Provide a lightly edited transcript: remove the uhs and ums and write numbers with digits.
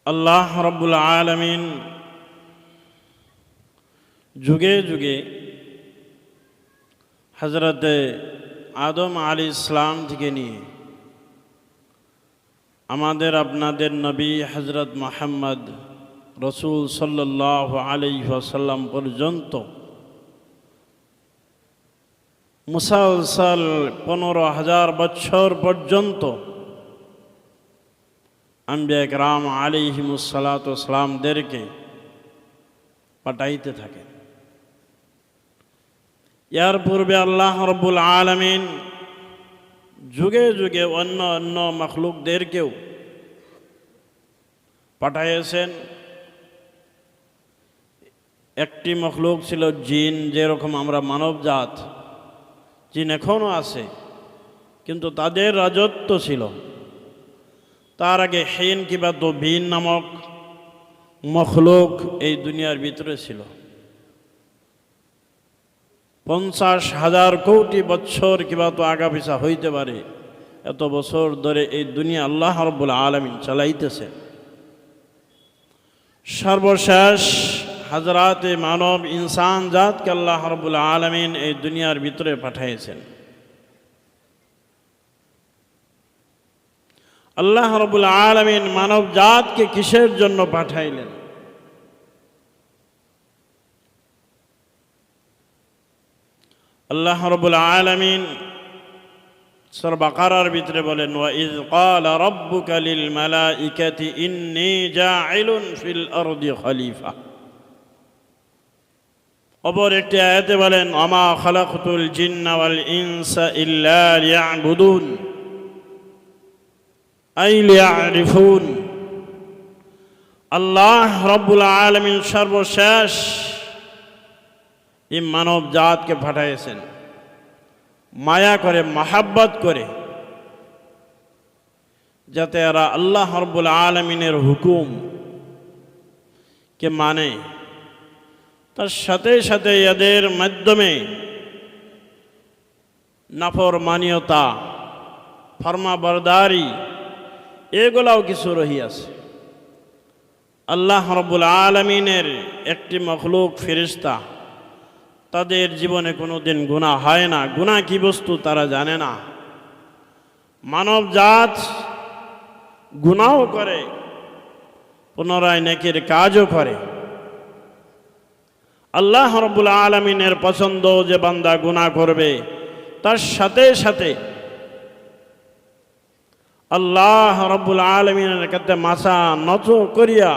আল্লাহ রাব্বুল আলামিন যুগে যুগে হযরতে আদম আলাইহিস সালাম থেকে নিয়ে আমাদের আপনাদের নবী হযরত মুহাম্মদ রাসূল সাল্লাল্লাহু আলাইহি ওয়াসাল্লাম পর্যন্ত মুসালসাল 15,000 বছর পর্যন্ত আম্বিয়া কেরাম আলাইহিমুস সালাতু ওয়াস সালামদেরকে পাঠাইতে থাকেন। এর পূর্বে আল্লাহ রাব্বুল আলামিন যুগে যুগে অন্য অন্য মখলুকদেরকেও পাঠাইয়েছেন। একটি মখলুক ছিল জিন, যেরকম আমরা মানবজাত, জিন এখনও আছে, কিন্তু তাদের রাজত্ব ছিল। তার আগে হিন কিংবা দবিন নামক মখলুক এই দুনিয়ার ভিতরে ছিল। 50,000 কোটি বছর কিংবা তো আগা পিছা হইতে পারে, এত বছর ধরে এই দুনিয়া আল্লাহ রাব্বুল আলামিন চালাইতেছে। সর্বশেষ হাজরাতে মানব ইনসান জাতকে আল্লাহ রাব্বুল আলামিন এই দুনিয়ার ভিতরে পাঠিয়েছেন। আল্লাহ রাব্বুল আলামিন মানব জাতকে কিসের জন্য পাঠাইলেন? আল্লাহ রাব্বুল আলামিন সূরা বাকারার ভিতরে বলেন, ওয়া ইয ক্বালা রাব্বুকা লিল মালাইকাতি ইন্নী জাঈলুন ফিল আরদি খলিফা। অপর একটি আয়াতে বলেন, ওমা খালাকতুল জিন্না ওয়াল ইনসা ইল্লা লিয়াবুদুন আই লিয়ারিফুন। আল্লাহ রাব্বুল আলামিন সর্বশেষ এই মানব জাতকে পাঠাইছেন মায়া করে, মাহাব্বত করে, যাতে এরা আল্লাহ রাব্বুল আলামিনের হুকুম কে মানে, তার সাথে সাথে এদের মাধ্যমে নাফরমানিয়তা, ফরমাবরদারি এগুলাও কিছু রহিয়াছে। আল্লাহ রাব্বুল আলামিনের একটি মখলুক ফেরেশতা, তাদের জীবনে কোনো দিন গুনাহ হয় না। গুনাহ কি বস্তু তারা জানে না। মানব জাত গুনাহও করে, পুনরায় নেকির কাজও করে। আল্লাহ রাব্বুল আলামিনের পছন্দ যে বান্দা গুনাহ করবে, তার সাথে সাথে আল্লাহ রাব্বুল আলামিনের কাছে মাথা নত করিয়া